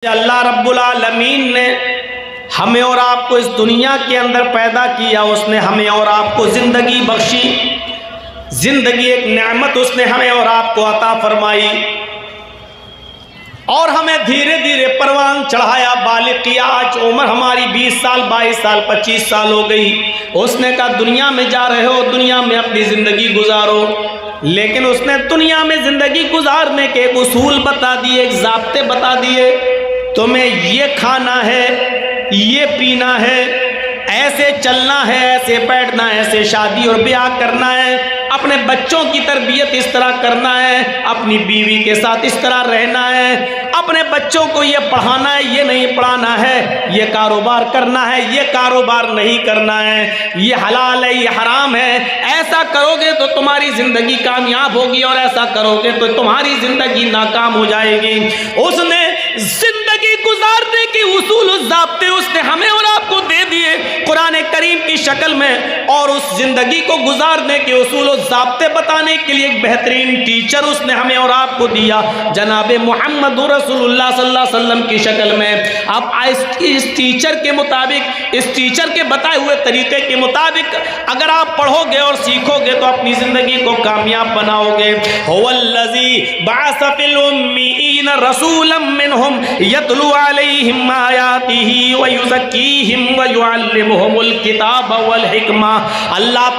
अल्लाह रब्बुल आलमीन ने हमें और आपको इस दुनिया के अंदर पैदा किया, उसने हमें और आपको ज़िंदगी बख्शी। ज़िंदगी एक नेमत उसने हमें और आपको अता फरमाई और हमें धीरे धीरे परवान चढ़ाया, बालिग किया। आज उम्र हमारी 20 साल 22 साल 25 साल हो गई। उसने कहा दुनिया में जा रहे हो, दुनिया में अपनी ज़िंदगी गुजारो। लेकिन उसने दुनिया में ज़िंदगी गुजारने के एक उसूल बता दिए, एक ज़ाब्ते बता दिए। तुम्हें ये खाना है, ये पीना है, ऐसे चलना है, ऐसे बैठना है, ऐसे शादी और ब्याह करना है, अपने बच्चों की तरबियत इस तरह करना है, अपनी बीवी के साथ इस तरह रहना है, अपने बच्चों को ये पढ़ाना है, ये नहीं पढ़ाना है, ये कारोबार करना है, ये कारोबार नहीं करना है, ये हलाल है, ये हराम है। ऐसा करोगे तो तुम्हारी ज़िंदगी कामयाब होगी और ऐसा करोगे तो तुम्हारी ज़िंदगी नाकाम हो जाएगी। उसने ज़िंदगी गुजारने के उसूल ज़ाब्ते उसने हमें और आपको दे दिए कुरान करीम की शक्ल में, और उस ज़िंदगी को गुजारने के उसूल ज़ाब्ते बताने के लिए एक बेहतरीन टीचर उसने हमें और आपको दिया, जनाब मोहम्मद रसूलुल्लाह सल्लल्लाहु अलैहि वसल्लम की शक्ल में। अब इस टीचर के मुताबिक, इस टीचर के बताए हुए तरीके के मुताबिक अगर आप पढ़ोगे और सीखोगे तो अपनी ज़िंदगी को कामयाब बनाओगे। हुवल्लज़ी बअस फिल उम्मीयीन रसूलन मिनहुम यतलू अलैहिम आयातिही व युज़क्कीहिम व युअल्लिमुहुमुल किताब वल हिकमा। अल्लाह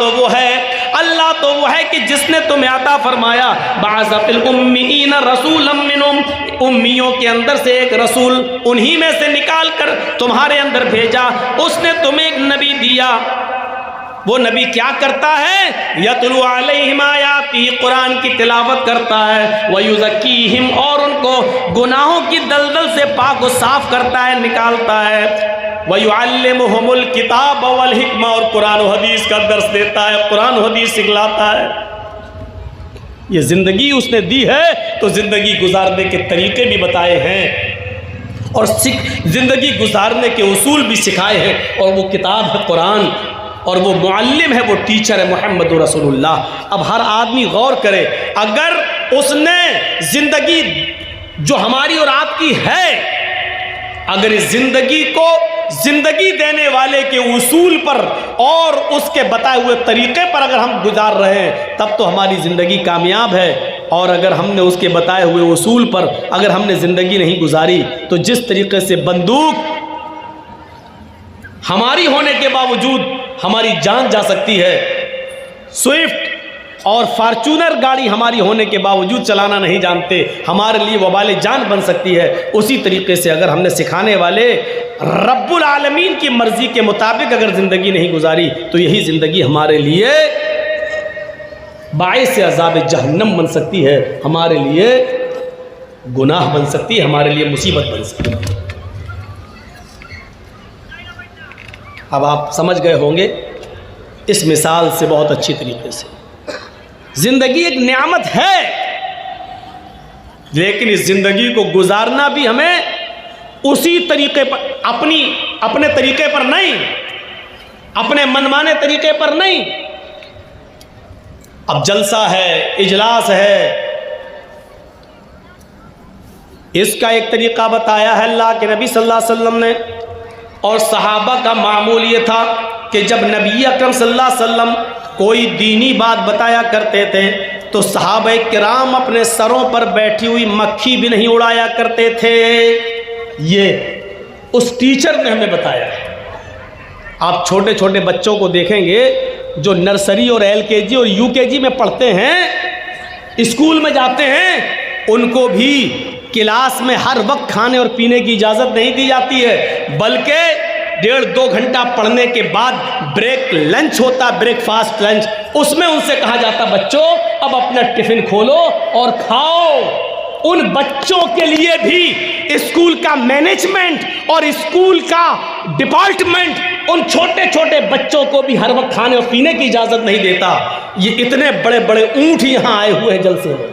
तो वो है कि जिसने तुम्हें अता फरमाया बअस फिल उम्मीयीन रसूलन मिनहुम, उम्मियों के अंदर से एक रसूल उन्हीं में से निकाल कर तुम्हारे अंदर भेजा। उसने तुम्हें एक नबी दिया। वो नबी क्या करता है? यतलू अलैहिम आयाती, कुरान की तिलावत करता है, व युज़क्कीहिम, और उनको गुनाहों की दलदल से पाक व साफ करता है, निकालता है, व युअल्लिमुहुमुल किताब वल हिकमा, और कुरान व हदीस का दर्स देता है, कुरान व हदीस सिखलाता है। ये ज़िंदगी उसने दी है तो ज़िंदगी गुजारने के तरीके भी बताए हैं और ज़िंदगी गुजारने के उसूल भी सिखाए हैं, और वो किताब है कुरान, और वो मुअल्लिम है, वो टीचर है मोहम्मद रसूलुल्लाह। अब हर आदमी गौर करे, अगर उसने ज़िंदगी जो हमारी और आपकी है, अगर इस ज़िंदगी को ज़िंदगी देने वाले के उसूल पर और उसके बताए हुए तरीक़े पर अगर हम गुजार रहे हैं तब तो हमारी ज़िंदगी कामयाब है। और अगर हमने उसके बताए हुए उसूल पर अगर हमने ज़िंदगी नहीं गुजारी तो जिस तरीक़े से बंदूक हमारी होने के बावजूद हमारी जान जा सकती है, स्विफ्ट और फॉर्च्यूनर गाड़ी हमारी होने के बावजूद चलाना नहीं जानते, हमारे लिए वबाल जान बन सकती है। उसी तरीके से अगर हमने सिखाने वाले रब्बुल आलमीन की मर्ज़ी के मुताबिक अगर ज़िंदगी नहीं गुजारी तो यही ज़िंदगी हमारे लिए बाइस अज़ाब जहन्नम बन सकती है, हमारे लिए गुनाह बन सकती है, हमारे लिए मुसीबत बन सकती है। अब आप समझ गए होंगे इस मिसाल से बहुत अच्छी तरीके से। ज़िंदगी एक नेमत है, लेकिन इस ज़िंदगी को गुजारना भी हमें उसी तरीके पर, अपने तरीके पर नहीं, अपने मनमाने तरीके पर नहीं। अब जलसा है, इजलास है, इसका एक तरीका बताया है अल्लाह के नबी सल्लल्लाहु अलैहि वसल्लम ने, और सहाबा का मामूल ये था कि जब नबी अकरम सल्लल्लाहु अलैहि वसल्लम कोई दीनी बात बताया करते थे तो सहाबा किराम अपने सरों पर बैठी हुई मक्खी भी नहीं उड़ाया करते थे। ये उस टीचर ने हमें बताया है। आप छोटे छोटे बच्चों को देखेंगे जो नर्सरी और LKG और UKG में पढ़ते हैं, स्कूल में जाते हैं, उनको भी क्लास में हर वक्त खाने और पीने की इजाज़त नहीं दी जाती है, बल्कि 1.5-2 घंटा पढ़ने के बाद ब्रेक लंच होता, ब्रेकफास्ट लंच, उसमें उनसे कहा जाता बच्चों अब अपना टिफ़िन खोलो और खाओ। उन बच्चों के लिए भी स्कूल का मैनेजमेंट और स्कूल का डिपार्टमेंट उन छोटे छोटे बच्चों को भी हर वक्त खाने और पीने की इजाज़त नहीं देता। ये इतने बड़े बड़े ऊँट यहाँ आए हुए हैं, जलसे में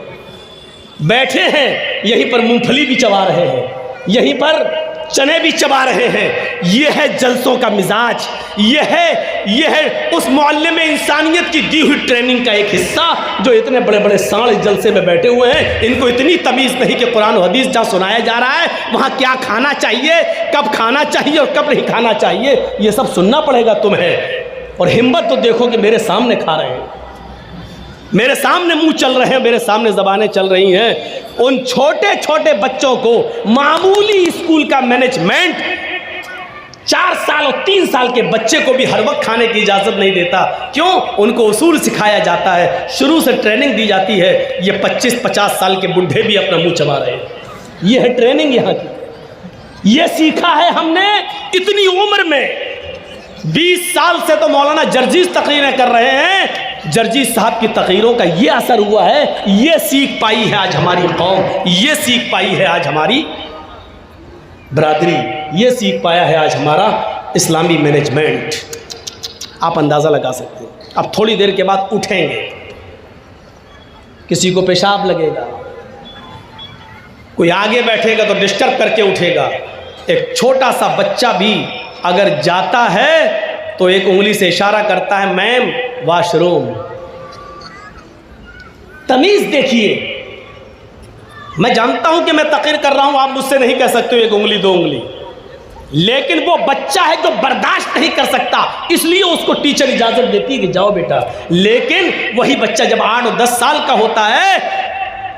बैठे हैं, यहीं पर मूंगफली भी चबा रहे हैं, यहीं पर चने भी चबा रहे हैं। ये है जलसों का मिजाज, ये है उस मुअल्लिम इंसानियत की दी हुई ट्रेनिंग का एक हिस्सा जो इतने बड़े बड़े सांड जलसे में बैठे हुए हैं। इनको इतनी तमीज़ नहीं कि कुरान और हदीस जहाँ सुनाया जा रहा है वहाँ क्या खाना चाहिए, कब खाना चाहिए और कब नहीं खाना चाहिए, ये सब सुनना पड़ेगा तुम्हें। और हिम्मत तो देखो कि मेरे सामने खा रहे हैं, मेरे सामने मुंह चल रहे हैं, मेरे सामने ज़बानें चल रही हैं। उन छोटे छोटे बच्चों को मामूली स्कूल का मैनेजमेंट 4 साल और 3 साल के बच्चे को भी हर वक्त खाने की इजाज़त नहीं देता। क्यों? उनको उसूल सिखाया जाता है, शुरू से ट्रेनिंग दी जाती है। ये 25-50 साल के बुढ़े भी अपना मुंह चबा रहे हैं। ये है ट्रेनिंग यहाँ की, ये सीखा है हमने इतनी उम्र में। 20 साल से तो मौलाना जर्जीस तकरीरें कर रहे हैं। जर्जीस साहब की तकरीरों का ये असर हुआ है, ये सीख पाई है आज हमारी कौम, ये सीख पाई है आज हमारी बरादरी, ये सीख पाया है आज हमारा इस्लामी मैनेजमेंट। आप अंदाज़ा लगा सकते हैं। अब थोड़ी देर के बाद उठेंगे, किसी को पेशाब लगेगा, कोई आगे बैठेगा तो डिस्टर्ब करके उठेगा। एक छोटा सा बच्चा भी अगर जाता है तो एक उंगली से इशारा करता है, मैम वॉशरूम। तमीज़ देखिए। मैं जानता हूं कि मैं तकरीर कर रहा हूं, आप मुझसे नहीं कह सकते हो एक उंगली 2 उंगली, लेकिन वो बच्चा है जो बर्दाश्त नहीं कर सकता, इसलिए उसको टीचर इजाज़त देती है कि जाओ बेटा। लेकिन वही बच्चा जब 8 और 10 साल का होता है,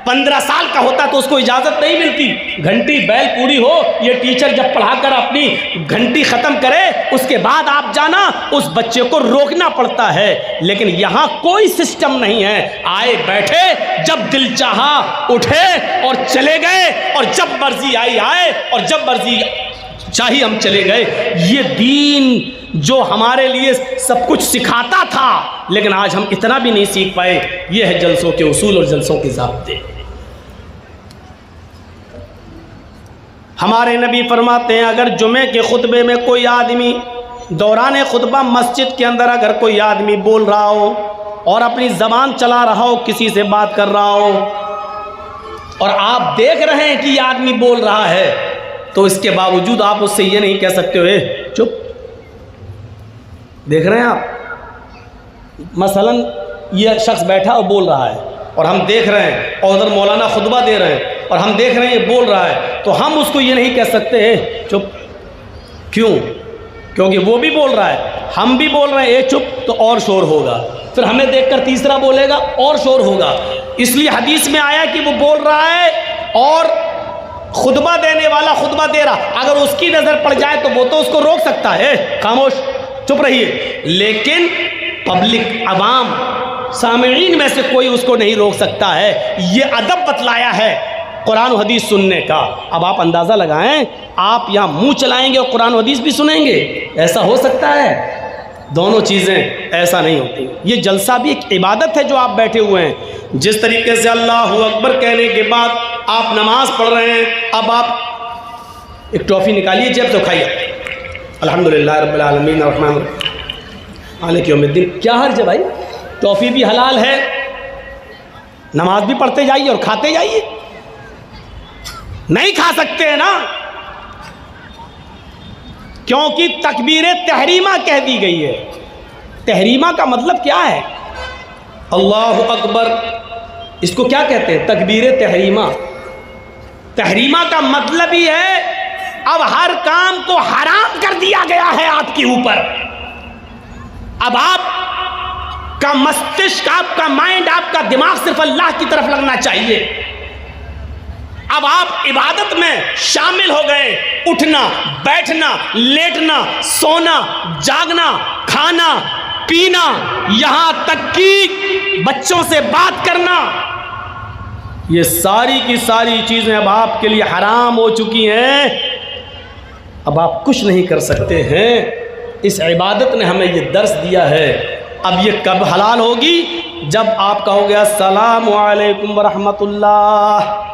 15 साल का होता है, तो उसको इजाज़त नहीं मिलती। घंटी बैल पूरी हो, ये टीचर जब पढ़ाकर अपनी घंटी ख़त्म करे उसके बाद आप जाना, उस बच्चे को रोकना पड़ता है। लेकिन यहाँ कोई सिस्टम नहीं है, आए बैठे, जब दिल चाहा उठे और चले गए, और जब मर्जी आई आए और जब मर्जी चाहिए हम चले गए। ये दीन जो हमारे लिए सब कुछ सिखाता था, लेकिन आज हम इतना भी नहीं सीख पाए। ये है जलसों के उसूल और जलसों के ज़ाब्ते। हमारे नबी फरमाते हैं, अगर जुमे के खुतबे में कोई आदमी दौरान खुतबा मस्जिद के अंदर अगर कोई आदमी बोल रहा हो और अपनी ज़बान चला रहा हो, किसी से बात कर रहा हो, और आप देख रहे हैं कि ये आदमी बोल रहा है, तो इसके बावजूद आप उससे ये नहीं कह सकते हो चुप। देख रहे हैं आप, मसलन ये शख्स बैठा और बोल रहा है और हम देख रहे हैं, और उधर मौलाना खुतबा दे रहे हैं और हम देख रहे हैं ये बोल रहा है, तो हम उसको ये नहीं कह सकते हैं चुप। क्यों? क्योंकि वो भी बोल रहा है, हम भी बोल रहे हैं ए चुप, तो और शोर होगा, फिर हमें देखकर तीसरा बोलेगा और शोर होगा। इसलिए हदीस में आया कि वो बोल रहा है और खुतबा देने वाला खुतबा दे रहा, अगर उसकी नज़र पड़ जाए तो वो तो उसको रोक सकता है, खामोश चुप रहिए। लेकिन पब्लिक अवाम सामईन में से कोई उसको नहीं रोक सकता है। ये अदब बतलाया है कुरान और हदीस सुनने का। अब आप अंदाज़ा लगाएं, आप यहाँ मुंह चलाएंगे और कुरान और हदीस भी सुनेंगे, ऐसा हो सकता है? दोनों चीज़ें ऐसा नहीं होती। ये जलसा भी एक इबादत है जो आप बैठे हुए हैं। जिस तरीके से अल्लाहु अकबर कहने के बाद आप नमाज पढ़ रहे हैं, अब आप एक टॉफ़ी निकालिए जेब से खाइए, अल्हम्दुलिल्लाह रब्बिल आलमीन अर्रहमान मालिक यौमिद्दीन। क्या हर्ज है भाई? टॉफ़ी भी हलाल है, नमाज भी पढ़ते जाइए और खाते जाइए। नहीं खा सकते हैं ना, क्योंकि तकबीर तहरीमा कह दी गई है। तहरीमा का मतलब क्या है? अल्लाहु अकबर, इसको क्या कहते हैं? तकबीर तहरीमा। तहरीमा का मतलब ही है अब हर काम को हराम कर दिया गया है आपके ऊपर। अब आप का मस्तिष्क, आपका माइंड, आपका दिमाग सिर्फ अल्लाह की तरफ लगना चाहिए। अब आप इबादत में शामिल हो गए, उठना, बैठना, लेटना, सोना, जागना, खाना, पीना, यहां तक कि बच्चों से बात करना, ये सारी की सारी चीजें अब आपके लिए हराम हो चुकी हैं। अब आप कुछ नहीं कर सकते हैं। इस इबादत ने हमें ये दर्स दिया है। अब ये कब हलाल होगी? जब आप कहोगे अस्सलामु अलैकुम वरहमतुल्लाह।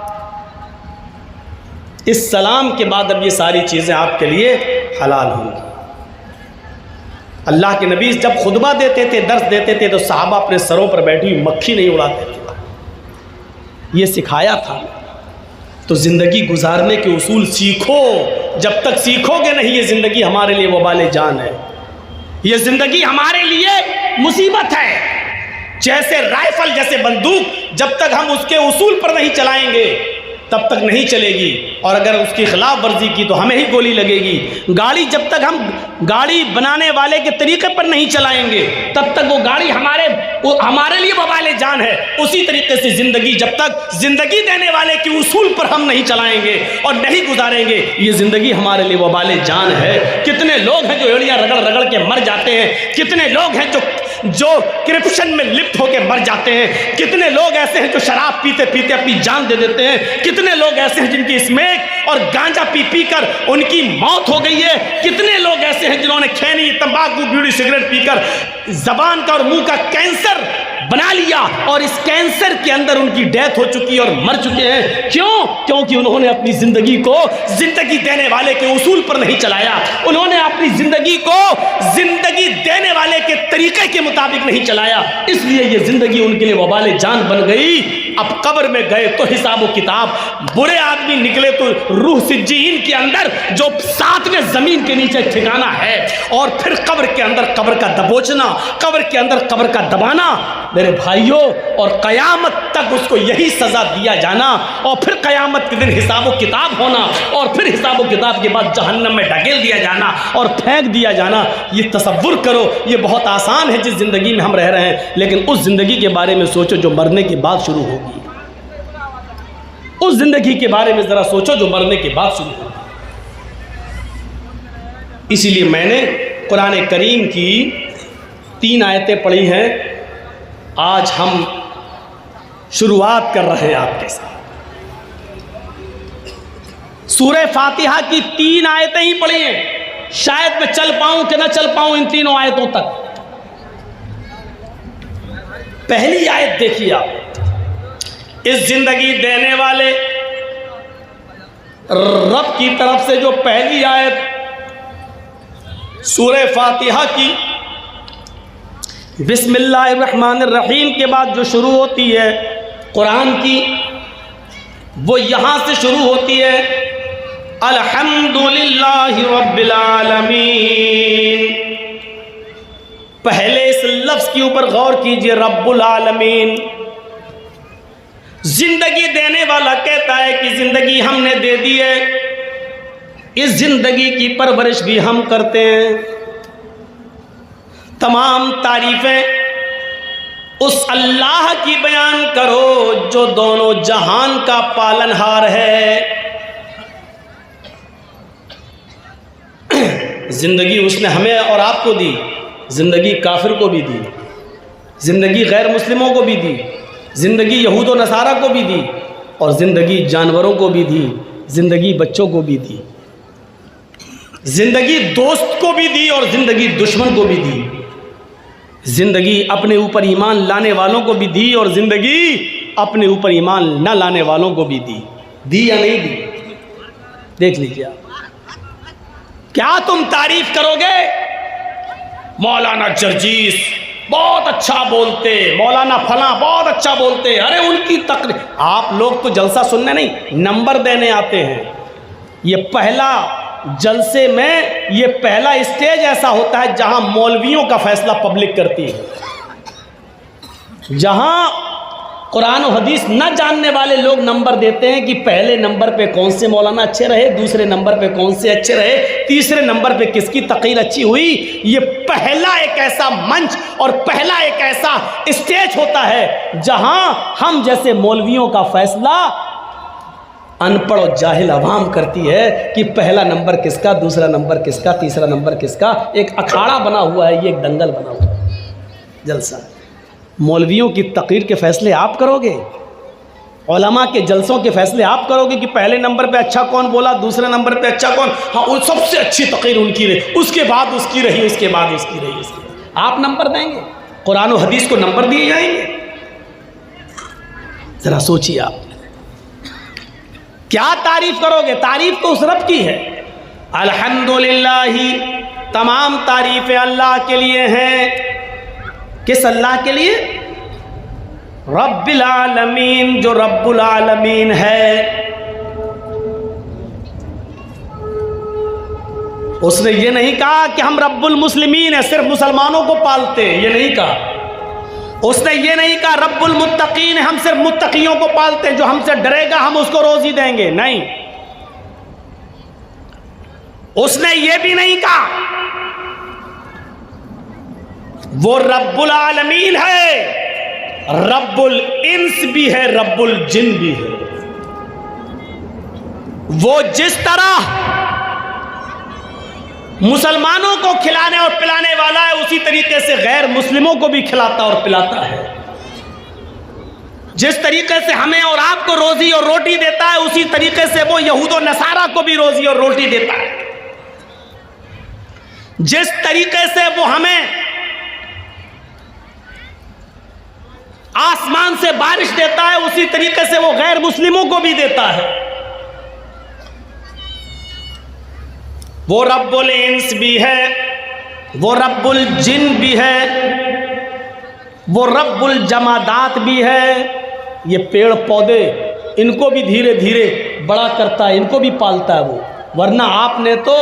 इस सलाम के बाद अब ये सारी चीज़ें आपके लिए हलाल होंगी। अल्लाह के नबी जब खुतबा देते थे, दर्स देते थे, तो सहाबा अपने सरों पर बैठी हुई मक्खी नहीं उड़ाते थे। ये सिखाया था। तो ज़िंदगी गुजारने के उसूल सीखो, जब तक सीखोगे नहीं ये ज़िंदगी हमारे लिए वबाले जान है, ये ज़िंदगी हमारे लिए मुसीबत है। जैसे राइफल, जैसे बंदूक, जब तक हम उसके उसूल पर नहीं चलाएंगे तब तक नहीं चलेगी, और अगर उसकी खिलाफ वर्जी की तो हमें ही गोली लगेगी। गाड़ी जब तक हम गाड़ी बनाने वाले के तरीके पर नहीं चलाएंगे तब तक वो गाड़ी हमारे लिए वबाले जान है। उसी तरीके से ज़िंदगी जब तक ज़िंदगी देने वाले के उसूल पर हम नहीं चलाएंगे और नहीं गुजारेंगे, ये ज़िंदगी हमारे लिए वबाले जान है। कितने लोग हैं जो एड़ियाँ रगड़ रगड़ के मर जाते हैं, कितने लोग हैं जो करप्शन में लिप्त होकर मर जाते हैं, कितने लोग ऐसे हैं जो शराब पीते पीते अपनी जान दे देते हैं, कितने लोग ऐसे हैं जिनकी स्मोक और गांजा पी पी कर उनकी मौत हो गई है, कितने लोग ऐसे हैं जिन्होंने खैनी, तंबाकू, बीड़ी, सिगरेट पीकर जबान का और मुंह का कैंसर बना लिया और इस कैंसर के अंदर उनकी डेथ हो चुकी है और मर चुके हैं। क्यों? क्योंकि उन्होंने अपनी जिंदगी को जिंदगी देने वाले के उसूल पर नहीं चलाया, उन्होंने अपनी जिंदगी को जिंदगी देने वाले के तरीके के मुताबिक नहीं चलाया, इसलिए ये जिंदगी उनके लिए वबाले जान बन गई। अब कब्र में गए तो हिसाब व किताब, बुरे आदमी निकले तो रूह सिज्जीन के अंदर जो 7वें जमीन के नीचे ठिकाना है, और फिर कब्र के अंदर कब्र का दबोचना, कब्र के अंदर कब्र का दबाना मेरे भाइयों, और कयामत तक उसको यही सजा दिया जाना, और फिर कयामत के दिन हिसाब व किताब होना, और फिर हिसाब व किताब के बाद जहन्नम में ढकेल दिया जाना और फेंक दिया जाना। ये तसव्वुर करो, ये बहुत आसान है जिस जिंदगी में हम रह रहे हैं, लेकिन उस जिंदगी के बारे में सोचो जो मरने के बाद शुरू होगी। उस जिंदगी के बारे में जरा सोचो जो मरने के बाद शुरू होगी। इसीलिए मैंने कुरान करीम की 3 आयतें पढ़ी हैं। आज हम शुरुआत कर रहे हैं आपके साथ। सूरह फातिहा की 3 आयतें ही पढ़ी हैं। शायद मैं चल पाऊं कि ना चल पाऊं इन 3 आयतों तक। पहली आयत देखिए आप, इस जिंदगी देने वाले रब की तरफ से जो पहली आयत सूरह फातिहा की बिस्मिल्लाहिर्रहमानिर्रहीम के बाद जो शुरू होती है कुरान की, वो यहाँ से शुरू होती है अल्हम्दुलिल्लाहि रब्बिल आलमीन। पहले इस लफ्ज़ के ऊपर गौर कीजिए, रब्बुल आलमीन। जिंदगी देने वाला कहता है कि जिंदगी हमने दे दी है, इस जिंदगी की परवरिश भी हम करते हैं। तमाम तारीफें उस अल्लाह की बयान करो जो दोनों जहान का पालनहार है। जिंदगी उसने हमें और आपको दी, जिंदगी काफिर को भी दी, जिंदगी गैर मुस्लिमों को भी दी, जिंदगी यहूद और नसारा को भी दी, और जिंदगी जानवरों को भी दी, जिंदगी बच्चों को भी दी, जिंदगी दोस्त को भी दी और जिंदगी दुश्मन को भी दी, जिंदगी अपने ऊपर ईमान लाने वालों को भी दी और जिंदगी अपने ऊपर ईमान न लाने वालों को भी दी। दी या नहीं दी? देख लीजिए आप। क्या तुम तारीफ करोगे? मौलाना जर्जीस बहुत अच्छा बोलते, मौलाना फला बहुत अच्छा बोलते, अरे उनकी तकरीर। आप लोग तो जलसा सुनने नहीं, नंबर देने आते हैं। ये पहला जलसे में ये पहला स्टेज ऐसा होता है जहां मौलवियों का फैसला पब्लिक करती है, जहां कुरान और हदीस न जानने वाले लोग नंबर देते हैं कि पहले नंबर पे कौन से मौलाना अच्छे रहे, दूसरे नंबर पे कौन से अच्छे रहे, तीसरे नंबर पे किसकी तकरीर अच्छी हुई। ये पहला एक ऐसा मंच और पहला एक ऐसा स्टेज होता है जहां हम जैसे मौलवियों का फैसला अनपढ़ और जाहिल अवाम करती है कि पहला नंबर किसका, दूसरा नंबर किसका, तीसरा नंबर किसका। एक अखाड़ा बना हुआ है, ये एक दंगल बना हुआ है, जलसा। मौलवियों की तकरीर के फैसले आप करोगे, उलमा के जलसों के फैसले आप करोगे कि पहले नंबर पे अच्छा कौन बोला, दूसरे नंबर पे अच्छा कौन, हाँ वो सबसे अच्छी तकरीर उनकी रही, उसके बाद उसकी रही, उसके बाद उसकी रही, आप नंबर देंगे? कुरान और हदीस को नंबर दिए जाएंगे? जरा सोचिए आप, क्या तारीफ करोगे? तारीफ तो उस रब की है। अल्हम्दुलिल्लाही, तमाम तारीफें अल्लाह के लिए हैं। किस अल्लाह के लिए? रब्बिल आलमीन, जो रब्बुल आलमीन है। उसने ये नहीं कहा कि हम रब्बुल मुस्लिमीन है, सिर्फ मुसलमानों को पालते हैं, ये नहीं कहा। उसने ये नहीं कहा रब्बुल मुत्तकीन है, हम सिर्फ मुत्तकियों को पालते हैं, जो हमसे डरेगा हम उसको रोजी देंगे, नहीं। उसने ये भी नहीं कहा वो रब्बुल आलमीन है, रब्बुल इंस भी है, रब्बुल जिन भी है। वो जिस तरह मुसलमानों को खिलाने और पिलाने वाला है, उसी तरीके से गैर मुस्लिमों को भी खिलाता और पिलाता है। जिस तरीके से हमें और आपको रोजी और रोटी देता है, उसी तरीके से वो यहूद और नसारा को भी रोजी और रोटी देता है। जिस तरीके से वो हमें आसमान से बारिश देता है, उसी तरीके से वो गैर मुस्लिमों को भी देता है। वो रब्बुल इंस भी है, वो रब्बुल जिन भी है, वो रब्बुल जमादात भी है। ये पेड़ पौधे, इनको भी धीरे धीरे बड़ा करता है, इनको भी पालता है वो। वरना आपने तो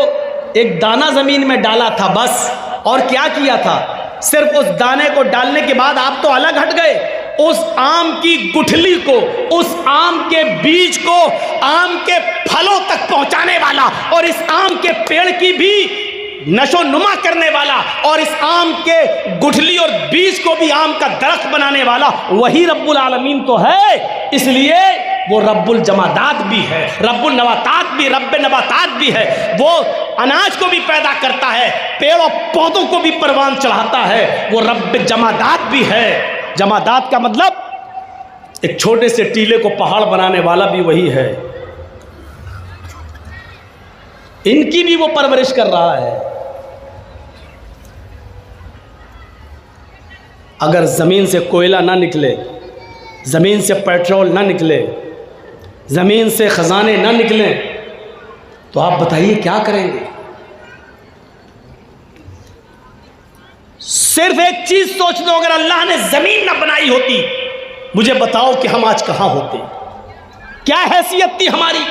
एक दाना जमीन में डाला था बस, और क्या किया था? सिर्फ उस दाने को डालने के बाद आप तो अलग हट गए। उस आम की गुठली को, उस आम के बीज को आम के फलों तक पहुंचाने वाला, और इस आम के पेड़ की भी नशो नुमा करने वाला, और इस आम के गुठली और बीज को भी आम का दरख्त बनाने वाला वही रब्बुल आलमीन तो है। इसलिए वो रब्बुल जमादात भी है, रब्बुल नबातात भी, रब्बे नबातात भी है। वो अनाज को भी पैदा करता है, पेड़ और पौधों को भी परवान चढ़ाता है। वो रब्बे जमादात भी है। जमादात का मतलब एक छोटे से टीले को पहाड़ बनाने वाला भी वही है। इनकी भी वो परवरिश कर रहा है। अगर जमीन से कोयला ना निकले, जमीन से पेट्रोल ना निकले, जमीन से खजाने ना निकले, तो आप बताइए क्या करेंगे? सिर्फ एक चीज सोच लो, अगर अल्लाह ने जमीन ना बनाई होती, मुझे बताओ कि हम आज कहां होते? क्या हैसियत थी हमारी?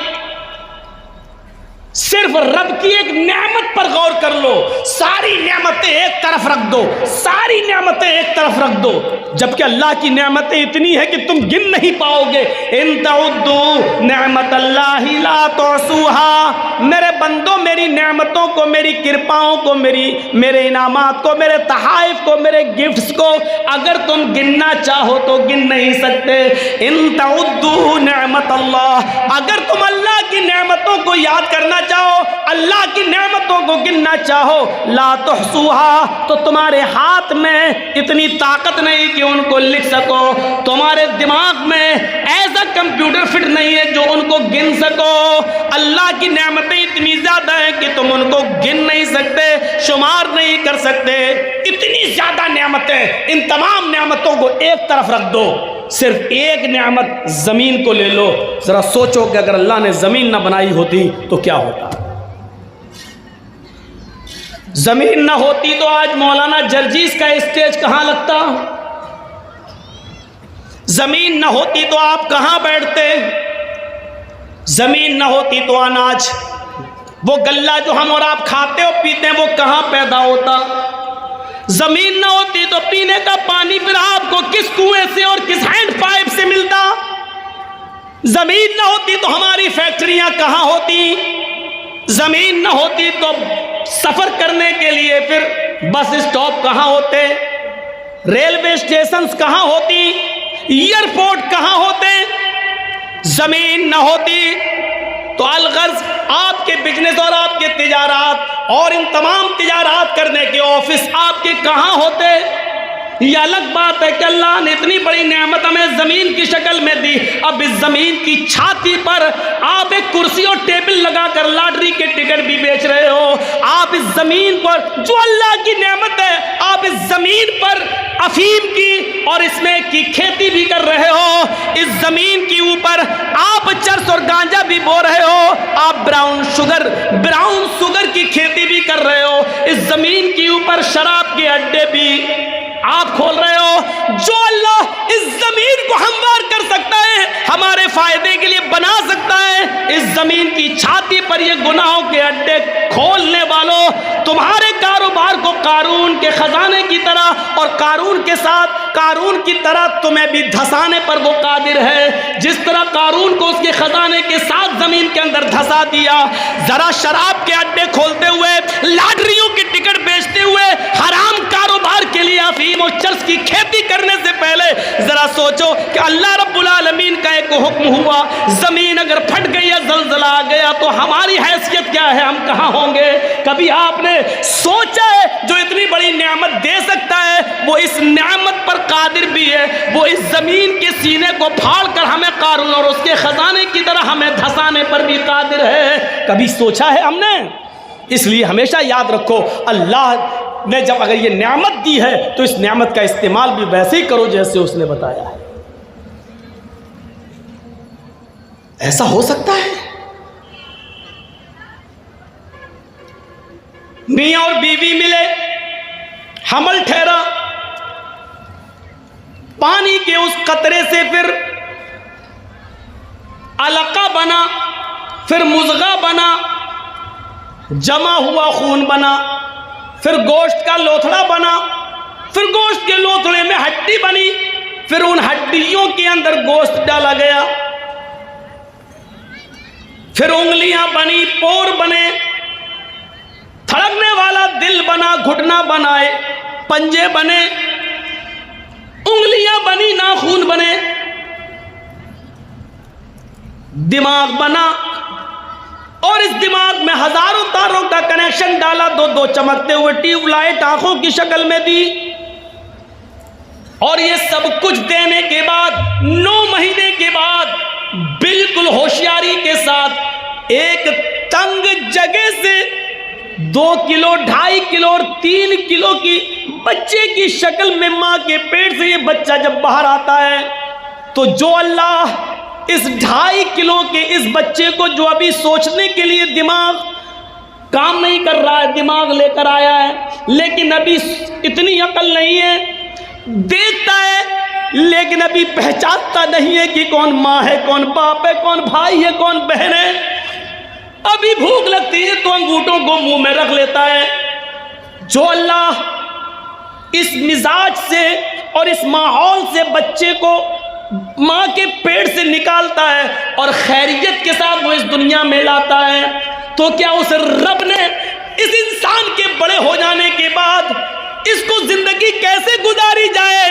सिर्फ रब की एक नेमत पर गौर कर लो। सारी नेमतें एक तरफ रख दो, सारी नेमतें एक तरफ रख दो, जबकि अल्लाह की नेमतें इतनी है कि तुम गिन नहीं पाओगे। इन तउद्दू नेमत अल्लाहि ला तुहसूहा। मेरे बंदो, मेरी नेमतों को, मेरी कृपाओं को, मेरे इनामात को, मेरे तहाइफ को, मेरे गिफ्ट्स को अगर तुम गिनना चाहो तो गिन नहीं सकते। इन तउद्दू नेमत अल्लाह, अगर तुम अल्लाह की नेमतों को याद करना चाहो, अल्लाह की नेमतों को गिनना चाहो, ला तुहसूहा, तो तुम्हारे हाथ में इतनी ताकत नहीं कि उनको लिख सको। तुम्हारे दिमाग में ऐसा कंप्यूटर फिट नहीं है जो उनको गिन सको। अल्लाह की नेमतें इतनी ज्यादा है कि तुम उनको गिन नहीं सकते, शुमार नहीं कर सकते। इतनी ज्यादा नेमतें, इन तमाम नेमतों को एक तरफ रख दो, सिर्फ एक नेमत जमीन को ले लो। जरा सोचो कि अगर अल्लाह ने जमीन ना बनाई होती तो क्या होता? जमीन ना होती तो आज मौलाना जर्जीस का स्टेज कहां लगता? जमीन ना होती तो आप कहां बैठते? जमीन ना होती तो अनाज, वो गल्ला जो हम और आप खाते और पीते हैं, वो कहां पैदा होता? जमीन ना होती तो पीने का पानी फिर आपको किस कुएं से और किस हैंड पाइप से मिलता? जमीन ना होती तो हमारी फैक्ट्रियां कहां होती? जमीन ना होती तो सफर करने के लिए फिर बस स्टॉप कहां होते? रेलवे स्टेशन कहां होती? एयरपोर्ट कहां होते? जमीन ना होती तो अलगर्ज आपके बिजनेस और आपके तिजारात और इन तमाम तिजारात करने के ऑफिस आपके कहां होते? ये अलग बात है कि अल्लाह ने इतनी बड़ी नेमत हमें जमीन की शक्ल में दी। अब इस जमीन की छाती पर आप एक कुर्सी और टेबल लगाकर लॉटरी के टिकट भी बेच रहे हो। आप इस जमीन पर जो अल्लाह की नेमत है, आप इस जमीन पर अफीम की और इसमें की खेती भी कर रहे हो। इस जमीन के ऊपर आप चरस और गांजा भी बो रहे हो। आप ब्राउन शुगर की खेती भी कर रहे हो। इस जमीन के ऊपर शराब के अड्डे भी आप खोल रहे हो। जो अल्लाह इस जमीन को हमवार कर सकता है, हमारे फायदे के लिए बना सकता है, इस जमीन की छाती पर ये गुनाहों के अड्डे खोलने वालों, कारून के खजाने की तरह, और कारून के साथ कारून की तरह तुम्हें भी धसाने पर वो कादिर है। जिस तरह कारून को उसके खजाने के साथ जमीन के अंदर धसा दिया, जरा शराब के अड्डे खोलते हुए, लॉटरियों की टिकट बेचते हुए, हराम कारोबार के लिए अफीम और चर्च की खेती करने से पहले जरा सोचो कि अल्लाह रब्बुल आलमीन का एक हुक्म हुआ, जमीन अगर फट गई या जलजला आ गया तो हमारी हैसियत क्या है, हम कहाँ होंगे। कभी आपने सोचा है जो इतनी बड़ी नेमत दे सकता है वो इस नेमत पर कादिर भी है, वो इस जमीन के सीने को फाड़ कर हमें कारून और उसके खजाने की तरह हमें धसाने पर भी कादिर है। कभी सोचा है हमने? इसलिए हमेशा याद रखो, अल्लाह ने जब अगर ये नेमत दी है तो इस नेमत का इस्तेमाल भी वैसे ही करो जैसे उसने बताया है। ऐसा हो सकता है मियां और बीवी मिले, हमल ठहरा, पानी के उस कतरे से फिर अलका बना, फिर मुज़गा बना, जमा हुआ खून बना, फिर गोश्त का लोथड़ा बना, फिर गोश्त के लोथड़े में हड्डी बनी, फिर उन हड्डियों के अंदर गोश्त डाला गया, फिर उंगलियां बनी, पोर बने, धड़कने वाला दिल बना, घुटना बनाए, पंजे बने, उंगलियां बनी, नाखून बने, दिमाग बना, और इस दिमाग में हजारों तारों का कनेक्शन डाला, दो दो चमकते हुए ट्यूबलाइट आंखों की शक्ल में दी। और ये सब कुछ देने के बाद 9 महीने के बाद बिल्कुल होशियारी के साथ एक तंग जगह से 2 किलो, 2.5 किलो और 3 किलो की बच्चे की शक्ल में मां के पेट से ये बच्चा जब बाहर आता है तो जो अल्लाह इस 2.5 किलो के इस बच्चे को, जो अभी सोचने के लिए दिमाग काम नहीं कर रहा है, दिमाग लेकर आया है, लेकिन अभी इतनी अकल नहीं है, देखता है लेकिन अभी पहचानता नहीं है कि कौन माँ है, कौन बाप है, कौन भाई है, कौन बहन है। अभी भूख लगती है तो अंगूठों को मुंह में रख लेता है। जो अल्लाह इस मिजाज से और इस माहौल से बच्चे को माँ के पेट से निकालता है और खैरियत के साथ वो इस दुनिया में लाता है, तो क्या उस रब ने इस इंसान के बड़े हो जाने के बाद इसको जिंदगी कैसे गुजारी जाए,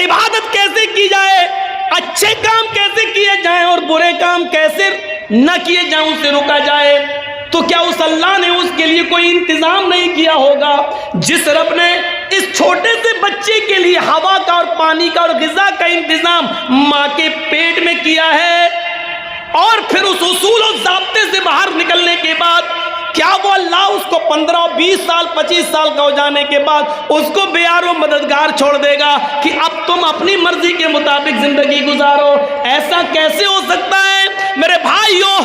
इबादत कैसे की जाए, अच्छे काम कैसे किए जाएं और बुरे काम कैसे न किए जाएं, उसे रोका जाए, तो क्या उस अल्लाह ने उसके लिए कोई इंतजाम नहीं किया होगा? जिस रब ने इस छोटे से बच्चे के लिए हवा का और पानी का और ग़िज़ा का इंतजाम माँ के पेट में किया है, और फिर उस उसूल और ज़ाब्ते से बाहर निकलने के बाद क्या वो अल्लाह उसको 15, 20 साल, 25 साल का हो जाने के बाद उसको बेयारो मददगार छोड़ देगा कि अब तुम अपनी मर्जी के मुताबिक जिंदगी गुजारो? ऐसा कैसे हो सकता है मेरे भाइयों?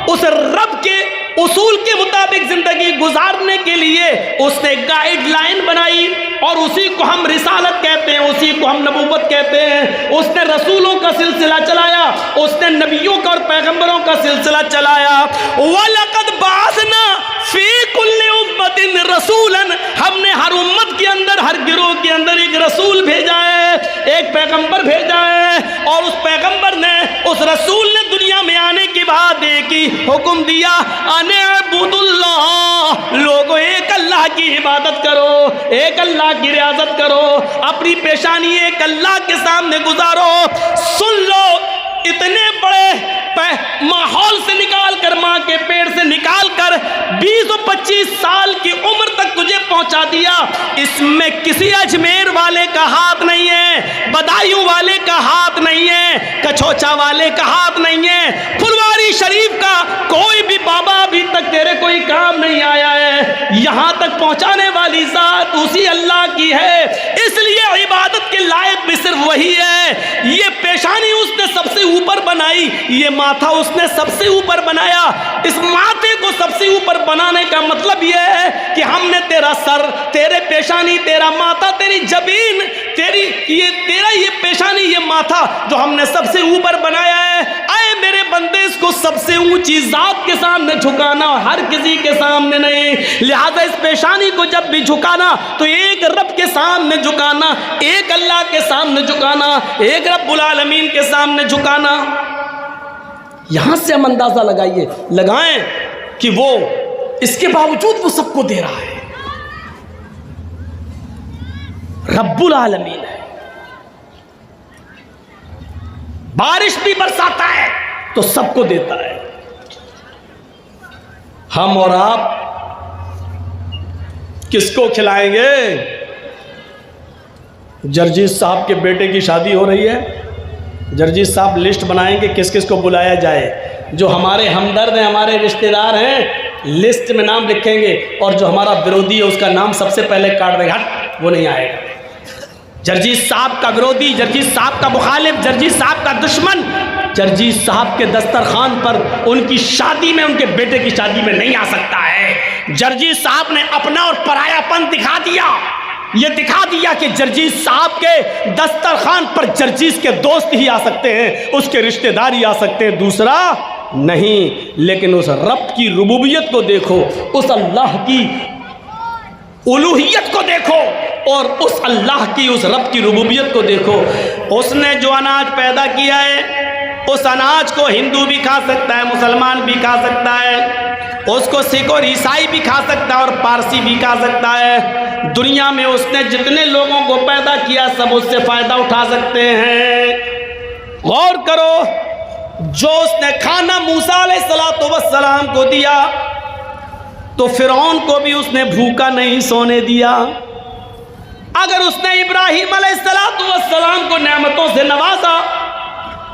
उस रब के उसूल के मुताबिक जिंदगी गुजारने के लिए उसने गाइडलाइन बनाई, और उसी को हम रिसालत कहते हैं, उसी को हम नबूवत कहते हैं। उसने रसूलों का सिलसिला चलाया, उसने नबियों का और पैगंबरों का सिलसिला चलाया। वलक़द बाअसना फी कुल्लि उम्मतिन रसूलन, हमने हर उम्मत के अंदर, हर गिरोह के अंदर एक रसूल भेजा है, एक पैगंबर भेजा है, और उस पैगंबर ने, उस रसूल ने दुनिया में आने के बाद एक ही हुक्म दिया, अने अबुदुल्लाह, लोगों एक अल्लाह की इबादत करो, एक अल्लाह की रियाजत करो, अपनी पेशानी एक अल्लाह के सामने गुजारो। सुन लो, इतने बड़े माहौल से निकाल कर, माँ के पेट से निकाल कर 20 और 25 साल की उम्र तक तुझे पहुंचा दिया। इसमें किसी अजमेर वाले का हाथ नहीं है, बदायूं वाले का हाथ नहीं है, कछोचा वाले का हाथ नहीं है, फुलवारी शरीफ का कोई भी बाबा अभी तक तेरे कोई काम नहीं आया है। यहाँ तक पहुँचाने वाली ज़ात उसी अल्लाह की है। इसलिए इबादत के लायक भी सिर्फ वही है। ये पेशानी उसने सबसे ऊपर बनाई, ये माथा उसने सबसे ऊपर बनाया। इस माथे को सबसे ऊपर बनाने का मतलब यह है कि हमने तेरा सर, तेरे पेशानी, तेरा माथा, तेरी जबीन, तेरा ये पेशानी, ये माथा जो हमने सबसे ऊपर बनाया है। आए मेरे बंदे इसको सबसे ऊंची जात के सामने झुकाना, हर किसी के सामने नहीं। लिहाजा इस पेशानी को जब भी झुकाना तो एक रब के सामने झुकाना, एक अल्लाह के सामने झुकाना, एक रब्बुल आलमीन के सामने झुकाना। यहां से हम अंदाजा लगाएं कि वो इसके बावजूद वो सबको दे रहा है। रब्बुल आलमीन है, बारिश भी बरसाता है तो सबको देता है। हम और आप किसको खिलाएंगे? जर्जीत साहब के बेटे की शादी हो रही है, जर्जीत साहब लिस्ट बनाएंगे किस किस को बुलाया जाए। जो हमारे हमदर्द हैं, हमारे रिश्तेदार हैं, लिस्ट में नाम लिखेंगे, और जो हमारा विरोधी है उसका नाम सबसे पहले काट देगा, हट वो नहीं आएगा। जर्जीत साहब का विरोधी, जर्जीत साहब का मुखालिफ, जर्जीत साहब का दुश्मन जर्जीत साहब के दस्तरखान पर उनकी शादी में, उनके बेटे की शादी में नहीं आ सकता है। जर्जीत साहब ने अपना और परायापन दिखा दिया। ये दिखा दिया कि जर्जीत साहब के दस्तरखान पर जर्जीत के दोस्त ही आ सकते हैं, उसके रिश्तेदार ही आ सकते हैं, दूसरा नहीं। लेकिन उस रब की रुबूबियत को देखो, उस अल्लाह की उलूहियत को देखो, और उस अल्लाह की, उस रब की रुबूबियत को देखो। उसने जो अनाज पैदा किया है, उस अनाज को हिंदू भी खा सकता है, मुसलमान भी खा सकता है, उसको सिख और ईसाई भी खा सकता है, और पारसी भी खा सकता है। दुनिया में उसने जितने लोगों को पैदा किया सब उससे फायदा उठा सकते हैं। गौर करो, जो उसने खाना मूसा अलैहिस्सलाम को दिया तो फिरौन को भी उसने भूखा नहीं सोने दिया। अगर उसने इब्राहिम अलैहिस्सलाम को नेमतों से नवाजा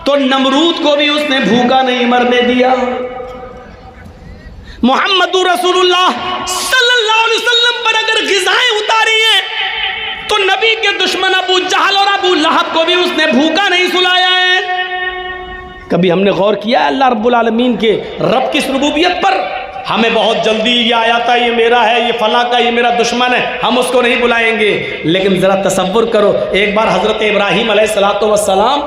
तो नमरूद को भी उसने भूखा नहीं मरने दिया। मुहम्मदुर रसूलुल्लाह सल्लल्लाहु अलैहि वसल्लम पर अगर ग़िज़ाएं उतारी हैं तो नबी के दुश्मन अबू जहल और अबू लहब को भी उसने भूखा नहीं सुलाया है। कभी हमने गौर किया अल्लाह रब्बुल आलमीन के रब की रुबूबियत पर? हमें बहुत जल्दी ये आया था, ये मेरा है, ये फला का, ये मेरा दुश्मन है, हम उसको नहीं बुलाएंगे। लेकिन ज़रा तसव्वुर करो, एक बार हज़रत इब्राहीम अलैहिस्सलाम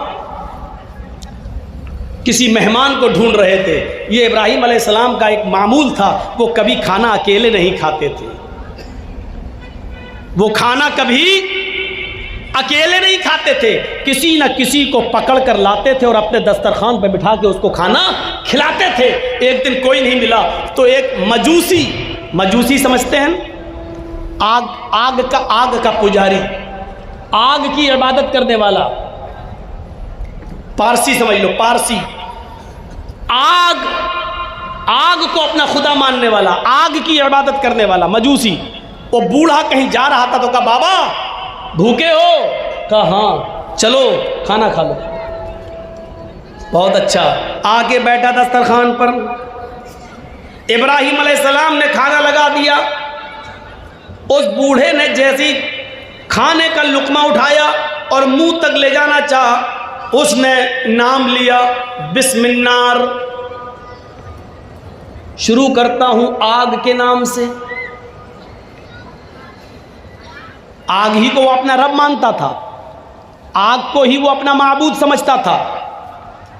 किसी मेहमान को ढूंढ रहे थे। ये इब्राहीम अलैहिस्सलाम का एक मामूल था, वो कभी खाना अकेले नहीं खाते थे, वो खाना कभी अकेले नहीं खाते थे, किसी न किसी को पकड़ कर लाते थे और अपने दस्तरखान पर बिठा के उसको खाना खिलाते थे। एक दिन कोई नहीं मिला तो एक मजूसी समझते हैं, आग का पुजारी, आग की इबादत करने वाला, पारसी समझ लो, पारसी, आग को अपना खुदा मानने वाला, आग की इबादत करने वाला मजूसी। वो बूढ़ा कहीं जा रहा था तो कहा बाबा भूखे हो? कहा हाँ, चलो खाना खा लो। बहुत अच्छा, आके बैठा दस्तरखान पर। इब्राहीम अलैहिस्सलाम ने खाना लगा दिया। उस बूढ़े ने जैसी खाने का लुकमा उठाया और मुंह तक ले जाना चाहा, उसने नाम लिया बिस्मिल्लाह, शुरू करता हूं आग के नाम से। आग ही को वो अपना रब मानता था, आग को ही वो अपना माबूद समझता था।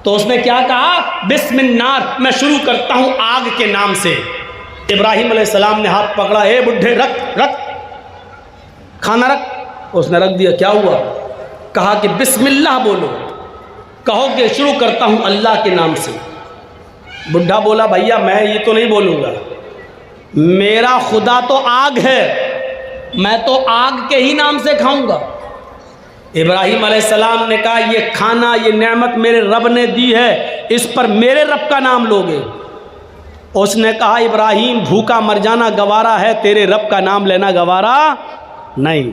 तो उसने क्या कहा? बिस्मिल्लाह, मैं शुरू करता हूं आग के नाम से। इब्राहीम अलैहिस्सलाम ने हाथ पकड़ा, ए बुढ़े रख खाना रख। उसने रख दिया। क्या हुआ? कहा कि बिस्मिल्लाह बोलो, कहो कि शुरू करता हूं अल्लाह के नाम से। बुढ़ा बोला भैया मैं ये तो नहीं बोलूँगा, मेरा खुदा तो आग है, मैं तो आग के ही नाम से खाऊंगा। इब्राहीम अलैहिस्सलाम ने कहा ये खाना, ये नेमत मेरे रब ने दी है, इस पर मेरे रब का नाम लोगे? उसने कहा इब्राहीम भूखा मर जाना गवारा है, तेरे रब का नाम लेना गवारा नहीं।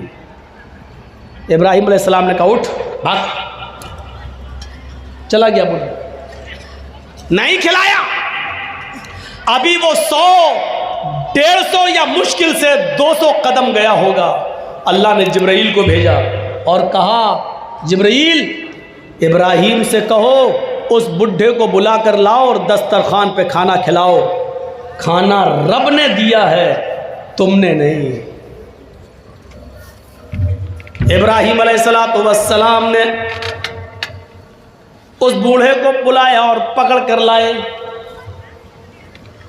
इब्राहीम अलैहिस्सलाम ने कहा उठ भाग। चला गया बुढ़ा, नहीं खिलाया। अभी वो 100, 150 या मुश्किल से 200 कदम गया होगा। अल्लाह ने जिब्राईल को भेजा और कहा जिब्राईल इब्राहीम से कहो उस बुढ़े को बुला कर लाओ और दस्तरखान पे खाना खिलाओ। खाना रब ने दिया है, तुमने नहीं। इब्राहीम अलैहिस्सलाम ने उस बूढ़े को बुलाया और पकड़ कर लाए।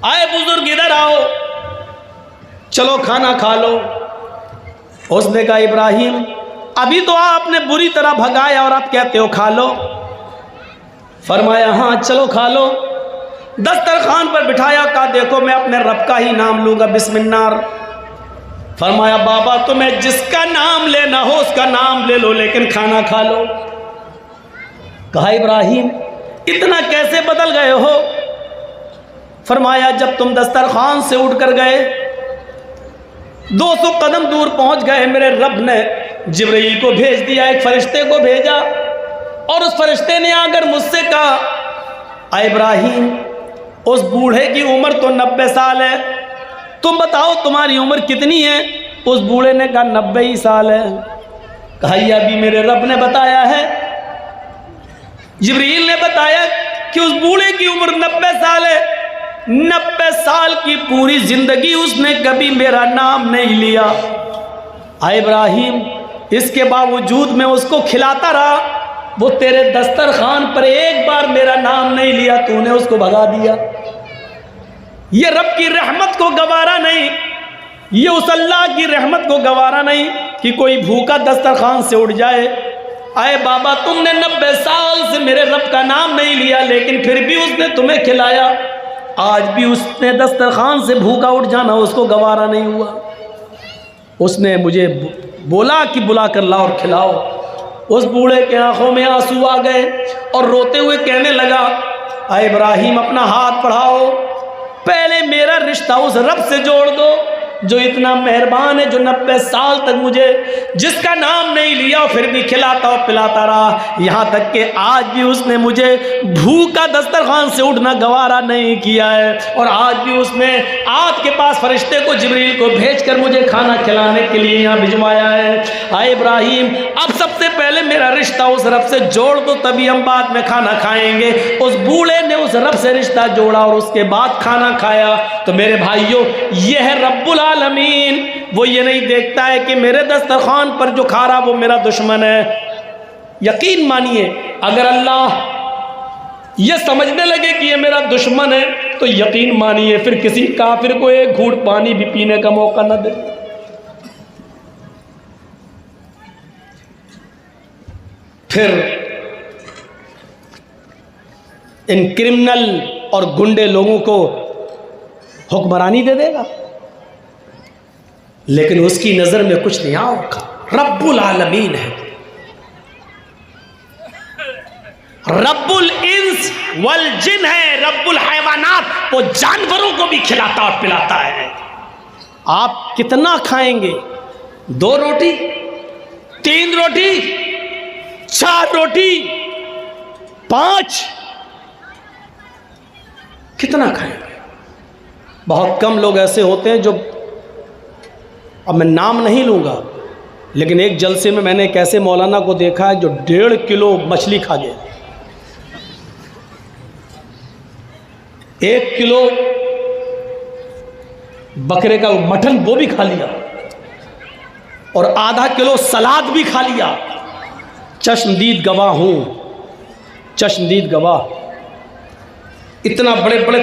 आए बुजुर्ग, इधर आओ, चलो खाना खा लो। उसने कहा इब्राहिम, अभी तो आपने बुरी तरह भगाया और आप कहते हो खा लो। फरमाया हाँ चलो खा लो। दस्तरखान पर बिठाया, कहा देखो मैं अपने रब का ही नाम लूंगा, बिस्मिल्लाह। फरमाया बाबा तुम्हें जिसका नाम लेना हो उसका नाम ले लो, लेकिन खाना खा लो। कहा इब्राहिम इतना कैसे बदल गए हो? फरमाया जब तुम दस्तरखान से उठकर गए, 200 कदम दूर पहुंच गए, मेरे रब ने जिब्रील को भेज दिया, एक फरिश्ते को भेजा, और उस फरिश्ते ने आकर मुझसे कहा इब्राहिम उस बूढ़े की उम्र तो 90 साल है, तुम बताओ तुम्हारी उम्र कितनी है? उस बूढ़े ने कहा 90 ही साल है। कहा यह अभी मेरे रब ने बताया है। जिब्रील ने बताया कि उस बूढ़े की उम्र 90 साल है। 90 साल की पूरी जिंदगी उसने कभी मेरा नाम नहीं लिया। इब्राहिम इसके बावजूद मैं उसको खिलाता रहा, वो तेरे दस्तरखान पर एक बार मेरा नाम नहीं लिया, तूने उसको भगा दिया। ये रब की रहमत को गवारा नहीं, ये उस अल्लाह की रहमत को गवारा नहीं कि कोई भूखा दस्तरखान से उठ जाए। आए बाबा तुमने 90 साल से मेरे रब का नाम नहीं लिया, लेकिन फिर भी उसने तुम्हें खिलाया। आज भी उसने दस्तरखान से भूखा उठ जाना उसको गवारा नहीं हुआ। उसने मुझे बोला कि बुला कर लाओ और खिलाओ। उस बूढ़े के आंखों में आंसू आ गए और रोते हुए कहने लगा इब्राहिम अपना हाथ बढ़ाओ, पहले मेरा रिश्ता उस रब से जोड़ दो जो इतना मेहरबान है, जो 90 साल तक मुझे जिसका नाम नहीं लिया फिर भी खिलाता और पिलाता रहा। यहाँ तक कि आज भी उसने मुझे भूखा दस्तरखान से उठना गवारा नहीं किया है, और आज भी उसने आपके पास फरिश्ते को जिब्रील को भेजकर मुझे खाना खिलाने के लिए यहाँ भिजवाया है। इब्राहिम अब सबसे पहले मेरा रिश्ता उस रब से जोड़ दो, तभी हम बाद में खाना खाएंगे। उस बूढ़े ने उस रब से रिश्ता जोड़ा और उसके बाद खाना खाया। तो मेरे भाइयों, यह है रब्बुल आलमीन। वो ये नहीं देखता है कि मेरे दस्तरखान पर जो खा रहा वो मेरा दुश्मन है। यकीन मानिए, अगर अल्लाह ये समझने लगे कि ये मेरा दुश्मन है, तो यकीन मानिए फिर किसी काफिर को एक घूंट पानी भी पीने का मौका न दे। फिर इन क्रिमिनल और गुंडे लोगों को हुक्मरानी दे देगा, लेकिन उसकी नजर में कुछ नहीं आओगा। रब्बुल आलमीन है, रब्बुल इंस वल जिन है, रब्बुल हैवानात, वो जानवरों को भी खिलाता और पिलाता है। आप कितना खाएंगे? 2 रोटी, 3 रोटी, 4 रोटी, 5, कितना खाएंगे? बहुत कम लोग ऐसे होते हैं जो, अब मैं नाम नहीं लूँगा, लेकिन एक जलसे में मैंने एक ऐसे मौलाना को देखा है जो 1.5 किलो मछली खा गया, 1 किलो बकरे का मटन वो भी खा लिया, और आधा किलो सलाद भी खा लिया। चश्मदीद गवाह हूँ, चश्मदीद गवाह। इतना बड़े बड़े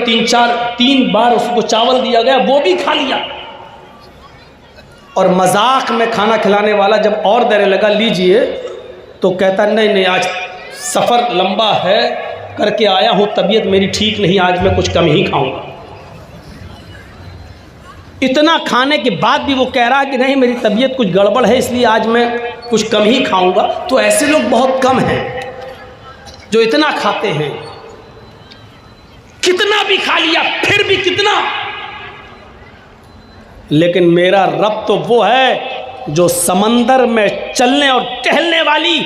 3 बार उसको चावल दिया गया, वो भी खा लिया। और मजाक में खाना खिलाने वाला जब और देने लगा लीजिए, तो कहता नहीं आज सफ़र लंबा है, करके आया हूँ, तबीयत मेरी ठीक नहीं, आज मैं कुछ कम ही खाऊंगा। इतना खाने के बाद भी वो कह रहा है कि नहीं मेरी तबीयत कुछ गड़बड़ है, इसलिए आज मैं कुछ कम ही खाऊंगा। तो ऐसे लोग बहुत कम हैं जो इतना खाते हैं। कितना भी खा लिया, फिर भी कितना। लेकिन मेरा रब तो वो है जो समंदर में चलने और टहलने वाली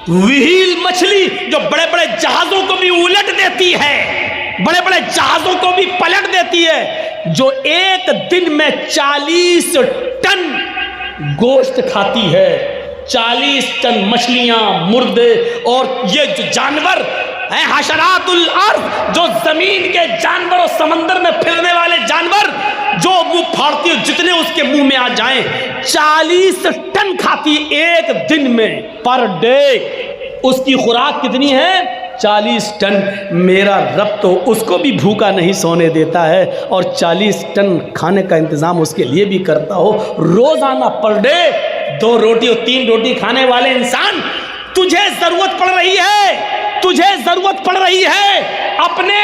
व्हील मछली, जो बड़े बड़े जहाज़ों को भी उलट देती है, बड़े बड़े जहाज़ों को भी पलट देती है, जो एक दिन में 40 टन गोश्त खाती है। 40 टन मछलियां, मुर्दे, और ये जो जानवर है हशरातुल अर्द, जो जमीन के जानवर और समंदर में फिरने वाले जानवर, जो मुंह फाड़ती है जितने उसके मुंह में आ जाएं, 40 टन खाती एक दिन में, पर डे। उसकी खुराक कितनी है? 40 टन, मेरा रब तो उसको भी भूखा नहीं सोने देता है और 40 टन खाने का इंतज़ाम उसके लिए भी करता हो। रोज़ाना पर डे 2 रोटी और 3 रोटी खाने वाले इंसान, तुझे ज़रूरत पड़ रही है, तुझे ज़रूरत पड़ रही है अपने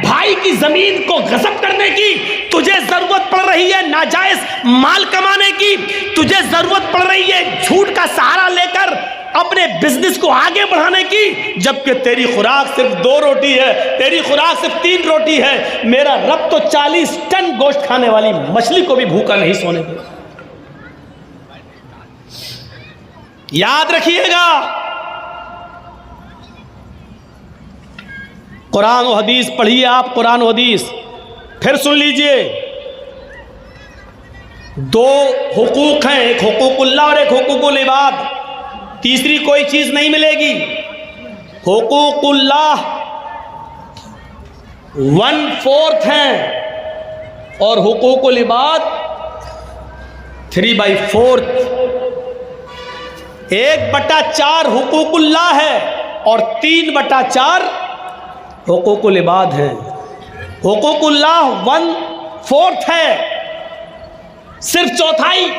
भाई की ज़मीन को गज़ब करने की, तुझे ज़रूरत पड़ रही है नाजायज़ माल कमाने की, तुझे ज़रूरत पड़ रही है झूठ का सहारा लेकर अपने बिजनेस को आगे बढ़ाने की, जबकि तेरी खुराक सिर्फ 2 रोटी है, तेरी खुराक सिर्फ 3 रोटी है। मेरा रब तो 40 टन गोश्त खाने वाली मछली को भी भूखा नहीं सोने देता। याद रखिएगा, कुरान और हदीस पढ़िए आप, कुरान और हदीस फिर सुन लीजिए। 2 हुकूक हैं, एक हुकूकुल्लाह और एक हुकूकुल इबाद, तीसरी कोई चीज नहीं मिलेगी। हुकूकुल्लाह 1/4 हैं और हुकूकुल इबाद 3/4। 1/4 हुकूकुल्लाह है और 3/4 हुकूकुल इबाद है। हुकूकुल्लाह 1/4 है, सिर्फ चौथाई।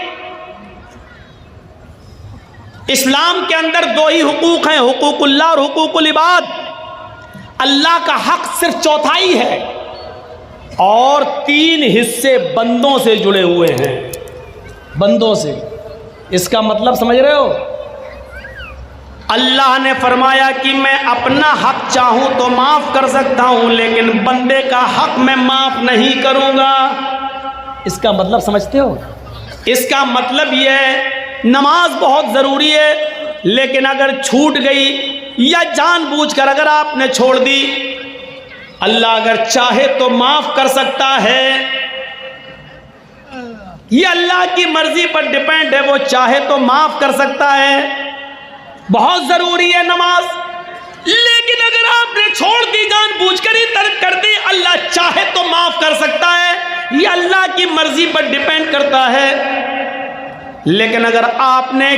इस्लाम के अंदर 2 ही हुकूक हैं, हुकूकुल्लाह और हुकूकुल इबाद। अल्लाह का हक सिर्फ चौथाई है और 3 हिस्से बंदों से जुड़े हुए हैं, बंदों से। इसका मतलब समझ रहे हो? अल्लाह ने फरमाया कि मैं अपना हक चाहूं तो माफ कर सकता हूं, लेकिन बंदे का हक मैं माफ नहीं करूंगा। इसका मतलब समझते हो? इसका मतलब यह है नमाज बहुत ज़रूरी है, लेकिन अगर छूट गई या जानबूझकर अगर आपने छोड़ दी, अल्लाह अगर चाहे तो माफ़ कर सकता है। ये अल्लाह की मर्जी पर डिपेंड है, वो चाहे तो माफ़ कर सकता है। बहुत ज़रूरी है नमाज, लेकिन अगर आपने छोड़ दी, जानबूझकर ही तर्क कर दी, अल्लाह चाहे तो माफ़ कर सकता है। ये अल्लाह की मर्जी पर डिपेंड करता है। लेकिन अगर आपने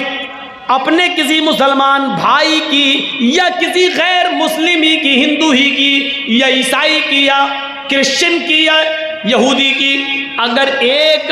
अपने किसी मुसलमान भाई की या किसी गैर मुस्लिम ही की, हिंदू ही की या ईसाई की या क्रिश्चियन की या यहूदी की, अगर एक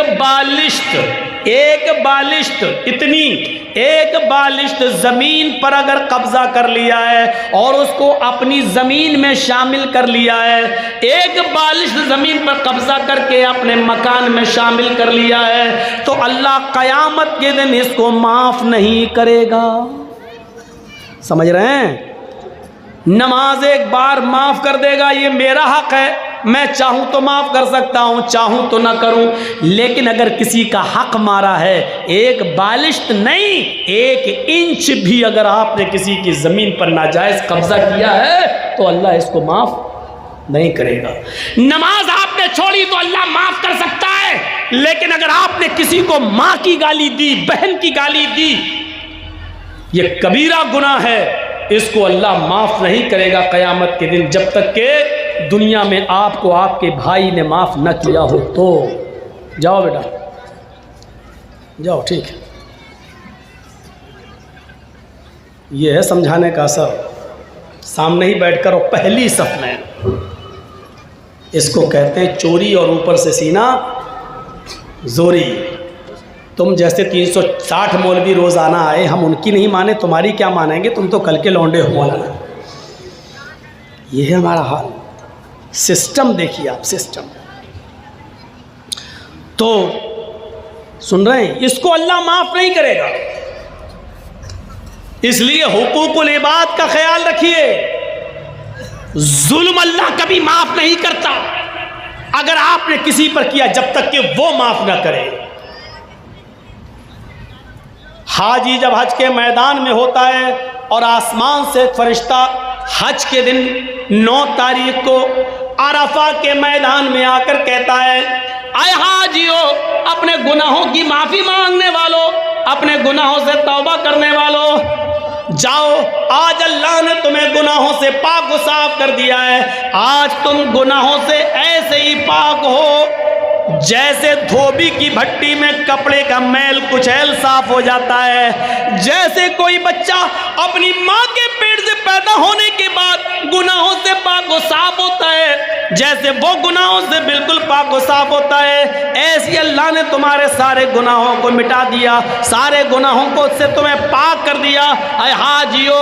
बालिश्त ज़मीन पर अगर कब्ज़ा कर लिया है और उसको अपनी ज़मीन में शामिल कर लिया है, एक बालिश्त ज़मीन पर कब्ज़ा करके अपने मकान में शामिल कर लिया है, तो अल्लाह क़यामत के दिन इसको माफ़ नहीं करेगा। समझ रहे हैं? नमाज एक बार माफ़ कर देगा, ये मेरा हक है, मैं चाहूँ तो माफ़ कर सकता हूँ, चाहूँ तो ना करूँ। लेकिन अगर किसी का हक मारा है, एक बालिश्त नहीं, 1 इंच भी अगर आपने किसी की ज़मीन पर नाजायज़ कब्ज़ा किया है, तो अल्लाह इसको माफ़ नहीं करेगा। नमाज आपने छोड़ी तो अल्लाह माफ़ कर सकता है, लेकिन अगर आपने किसी को माँ की गाली दी, बहन की गाली दी, ये कबीरा गुनाह है, इसको अल्लाह माफ़ नहीं करेगा क़यामत के दिन, जब तक के दुनिया में आपको आपके भाई ने माफ़ न किया हो। तो जाओ बेटा, जाओ, ठीक है। ये है समझाने का असर। सामने ही बैठकर और पहली सफ में, इसको कहते हैं चोरी और ऊपर से सीना जोरी। तुम जैसे 360 मौलवी रोज़ाना आए, हम उनकी नहीं माने, तुम्हारी क्या मानेंगे? तुम तो कल के लौंडे हो मौलाना। ये है हमारा हाल। सिस्टम देखिए आप, सिस्टम। तो सुन रहे हैं, इसको अल्लाह माफ़ नहीं करेगा। इसलिए हुकूकुल इबाद का ख्याल रखिए। जुल्म अल्लाह कभी माफ़ नहीं करता अगर आपने किसी पर किया, जब तक कि वो माफ़ ना करे। हाजी जब हज के मैदान में होता है और आसमान से फरिश्ता हज के दिन 9 तारीख को अरफा के मैदान में आकर कहता है, आए हाजियो, अपने गुनाहों की माफ़ी मांगने वालों, अपने गुनाहों से तौबा करने वालों, जाओ, आज अल्लाह ने तुम्हें गुनाहों से पाक व साफ कर दिया है। आज तुम गुनाहों से ऐसे ही पाक हो जैसे धोबी की भट्टी में कपड़े का मैल कुचैल साफ हो जाता है। जैसे कोई बच्चा अपनी माँ के पेट से पैदा होने के बाद गुनाहों से पाक व साफ होता है, जैसे वो गुनाहों से बिल्कुल पाक व साफ होता है, ऐसे अल्लाह ने तुम्हारे सारे गुनाहों को मिटा दिया, सारे गुनाहों को से तुम्हें पाक कर दिया। अय हाजियो,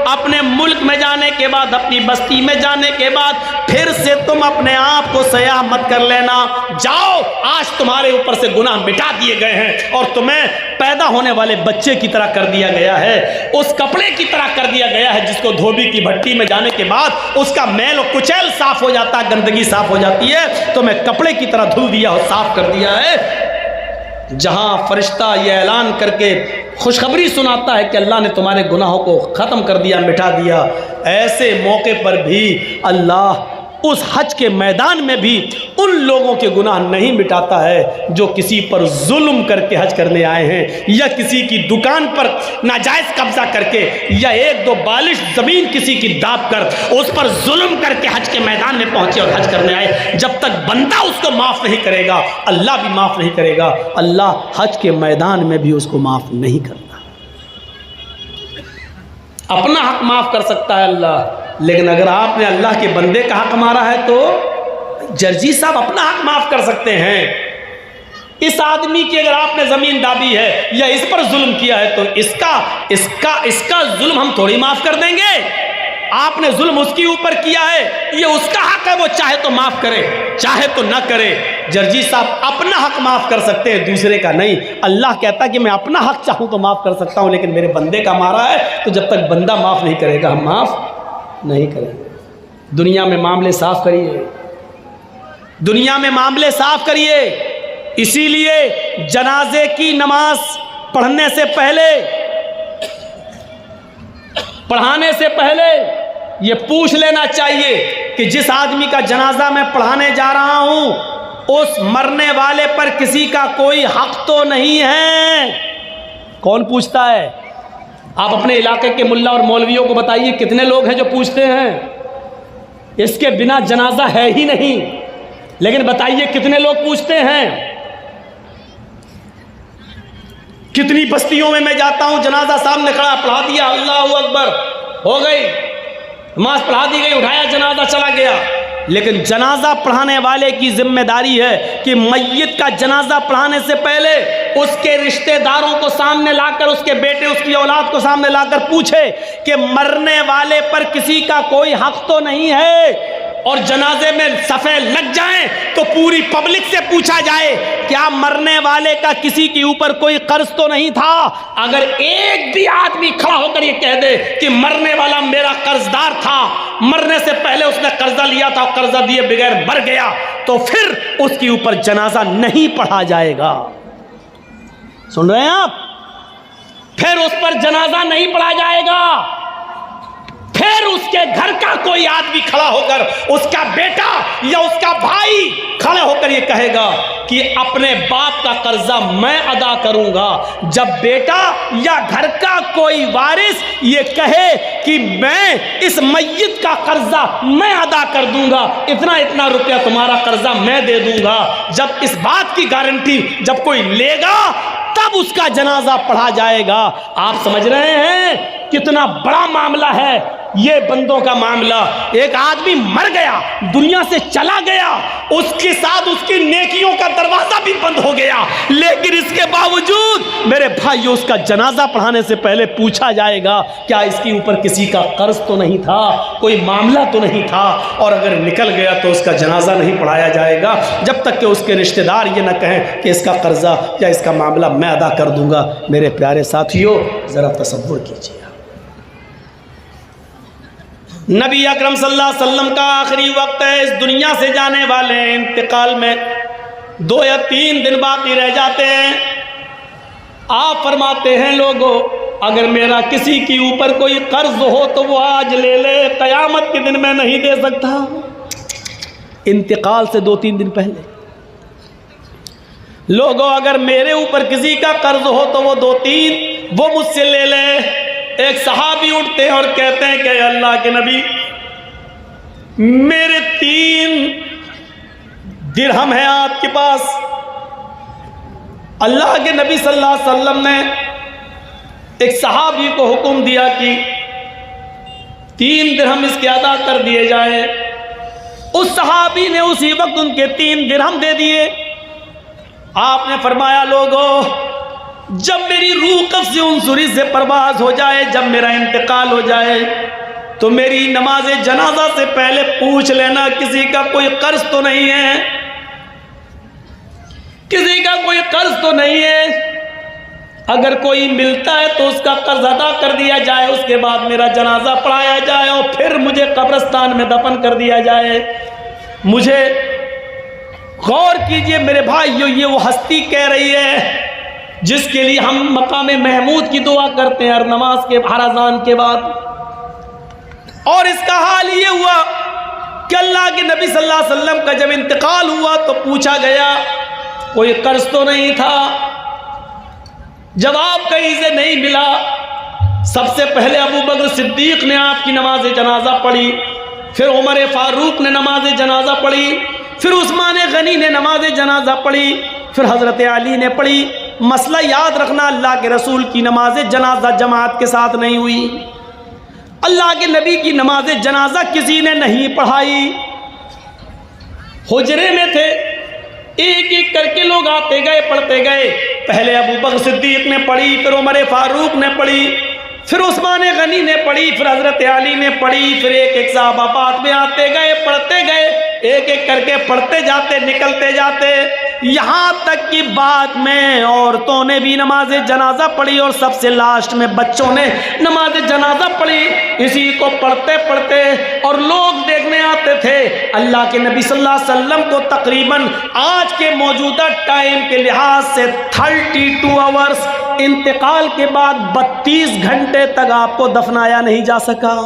अपने मुल्क में जाने के बाद, अपनी बस्ती में जाने के बाद फिर से तुम अपने आप को सयाह मत कर लेना। जाओ, आज तुम्हारे ऊपर से गुनाह मिटा दिए गए हैं और तुम्हें पैदा होने वाले बच्चे की तरह कर दिया गया है, उस कपड़े की तरह कर दिया गया है जिसको धोबी की भट्टी में जाने के बाद उसका मैल और कुचैल साफ हो जाता है, गंदगी साफ हो जाती है, तो मैं कपड़े की तरह धुल दिया और साफ कर दिया है। जहां फरिश्ता ये ऐलान करके खुशखबरी सुनाता है कि अल्लाह ने तुम्हारे गुनाहों को ख़त्म कर दिया, मिटा दिया, ऐसे मौके पर भी अल्लाह उस हज के मैदान में भी उन लोगों के गुनाह नहीं मिटाता है जो किसी पर जुल्म करके हज करने आए हैं, या किसी की दुकान पर नाजायज़ कब्जा करके, या एक दो बालिश ज़मीन किसी की दाब कर उस पर जुल्म करके हज के मैदान में पहुंचे और हज करने आए। जब तक बंदा उसको माफ़ नहीं करेगा, अल्लाह भी माफ़ नहीं करेगा। अल्लाह हज के मैदान में भी उसको माफ़ नहीं करता। अपना हक माफ़ कर सकता है अल्लाह, लेकिन अगर आपने अल्लाह के बंदे का हक मारा है तो जर्जी साहब अपना हक माफ़ कर सकते हैं। इस आदमी की अगर आपने ज़मीन दाबी है या इस पर जुल्म किया है तो इसका जुल्म हम थोड़ी माफ़ कर देंगे। आपने जुल्म उसके ऊपर किया है, ये उसका हक है, वो चाहे तो माफ़ करे चाहे तो ना करे। जर्जी साहब अपना हक माफ़ कर सकते हैं, दूसरे का नहीं। अल्लाह कहता है कि मैं अपना हक चाहूँ तो माफ़ कर सकता हूँ, लेकिन मेरे बंदे का मारा है तो जब तक बंदा माफ़ नहीं करेगा हम माफ़ नहीं करेंगे। दुनिया में मामले साफ करिए, दुनिया में मामले साफ करिए। इसीलिए जनाजे की नमाज पढ़ने से पहले, पढ़ाने से पहले ये पूछ लेना चाहिए कि जिस आदमी का जनाजा मैं पढ़ाने जा रहा हूं उस मरने वाले पर किसी का कोई हक तो नहीं है। कौन पूछता है? आप अपने इलाके के मुल्ला और मौलवियों को बताइए कितने लोग हैं जो पूछते हैं इसके बिना जनाजा है ही नहीं। लेकिन बताइए कितने लोग पूछते हैं? कितनी बस्तियों में मैं जाता हूं, जनाजा सामने खड़ा, पढ़ा दिया, अल्लाहू अकबर, हो गई नमाज पढ़ा दी गई, उठाया जनाजा चला गया। लेकिन जनाजा पढ़ाने वाले की जिम्मेदारी है कि मय्यत का जनाजा पढ़ाने से पहले उसके रिश्तेदारों को सामने लाकर, उसके बेटे, उसकी औलाद को सामने लाकर पूछे कि मरने वाले पर किसी का कोई हक तो नहीं है। और जनाजे में सफ़े लग जाएं तो पूरी पब्लिक से पूछा जाए क्या मरने वाले का किसी के ऊपर कोई कर्ज तो नहीं था। अगर एक भी आदमी खड़ा होकर ये कह दे कि मरने वाला मेरा कर्जदार था, मरने से पहले उसने कर्जा लिया था और कर्जा दिए बगैर मर गया, तो फिर उसके ऊपर जनाजा नहीं पढ़ा जाएगा। सुन रहे हैं आप? फिर उस पर जनाजा नहीं पढ़ा जाएगा। फिर उसके घर का कोई आदमी खड़ा होकर, उसका बेटा या उसका भाई खड़े होकर ये कहेगा कि अपने बाप का कर्जा मैं अदा करूंगा। जब बेटा या घर का कोई वारिस ये कहे कि मैं इस मय्यत का कर्जा मैं अदा कर दूंगा, इतना इतना रुपया तुम्हारा कर्जा मैं दे दूंगा, जब इस बात की गारंटी जब कोई लेगा तब उसका जनाजा पढ़ा जाएगा। आप समझ रहे हैं कितना बड़ा मामला है ये बंदों का मामला। एक आदमी मर गया, दुनिया से चला गया, उसके साथ उसकी नेकियों का दरवाजा भी बंद हो गया, लेकिन इसके बावजूद मेरे भाई उसका जनाजा पढ़ाने से पहले पूछा जाएगा क्या इसके ऊपर किसी का कर्ज तो नहीं था, कोई मामला तो नहीं था। और अगर निकल गया तो उसका जनाजा नहीं पढ़ाया जाएगा जब तक कि उसके रिश्तेदार ये न कहें कि इसका कर्जा या इसका मामला मैं अदा कर दूंगा। मेरे प्यारे साथियों, ज़रा तसव्वुर कीजिए, नबी अकरम सल्लल्लाहु अलैहि वसल्लम का आखिरी वक्त है, इस दुनिया से जाने वाले हैं, इंतकाल में 2 या 3 दिन बाकी रह जाते हैं। आप फरमाते हैं लोगों अगर मेरा किसी के ऊपर कोई कर्ज हो तो वो आज ले ले, क़यामत के दिन मैं नहीं दे सकता। इंतकाल से 2-3 दिन पहले लोगों अगर मेरे ऊपर किसी का कर्ज हो तो वो 2-3 वो मुझसे ले ले। एक सहाबी उठते हैं और कहते हैं कि अल्लाह के नबी मेरे 3 दिरहम है आपके पास। अल्लाह के नबी सल्लल्लाहु अलैहि वसल्लम ने एक सहाबी को हुक्म दिया कि 3 दिरहम इसके अदा कर दिए जाए। उस सहाबी ने उसी वक्त उनके 3 दिरहम दे दिए। आपने फरमाया, लोगों, जब मेरी रूह कब्ज़ उनसुरी से परवाज हो जाए, जब मेरा इंतकाल हो जाए, तो मेरी नमाज जनाजा से पहले पूछ लेना किसी का कोई कर्ज तो नहीं है, किसी का कोई कर्ज तो नहीं है। अगर कोई मिलता है तो उसका कर्ज अदा कर दिया जाए, उसके बाद मेरा जनाजा पढ़ाया जाए और फिर मुझे कब्रिस्तान में दफन कर दिया जाए। मुझे गौर कीजिए मेरे भाइयों, ये वो हस्ती कह रही है जिसके लिए हम मकाम महमूद की दुआ करते हैं हर नमाज के, हर अज़ान के बाद। और इसका हाल ये हुआ कि अल्लाह के नबी सल्लल्लाहु अलैहि वसल्लम का जब इंतकाल हुआ तो पूछा गया, कोई कर्ज तो नहीं था? जवाब कहीं से नहीं मिला। सबसे पहले अबू बकर सिद्दीक ने आपकी नमाज जनाजा पढ़ी, फिर उमर फारूक ने नमाज जनाजा पढ़ी, फिर उस्मान गनी ने नमाज जनाजा पढ़ी, फिर हज़रत अली ने पढ़ी। मसला याद रखना, अल्लाह के रसूल की नमाज जनाजा जमात के साथ नहीं हुई, अल्लाह के नबी की नमाज जनाजा किसी ने नहीं पढ़ाई। हुजरे में थे, एक एक करके लोग आते गए, पढ़ते गए। पहले अबू बकर सिद्दीक ने पढ़ी, फिर उमर फारूक ने पढ़ी, फिर उस्मान गनी ने पढ़ी, फिर हज़रत अली ने पढ़ी, फिर एक एक साहबा बाद में आते गए, पढ़ते गए, एक एक करके पढ़ते जाते, निकलते जाते, यहाँ तक कि बाद में औरतों ने भी नमाज जनाजा पढ़ी और सबसे लास्ट में बच्चों ने नमाज जनाजा पढ़ी। इसी को पढ़ते पढ़ते और लोग देखने आते थे। अल्लाह के नबी सल्लल्लाहु अलैहि वसल्लम को तकरीबन आज के मौजूदा टाइम के लिहाज से 32 आवर्स इंतकाल के बाद 32 घंटे तक आपको दफनाया नहीं जा सका।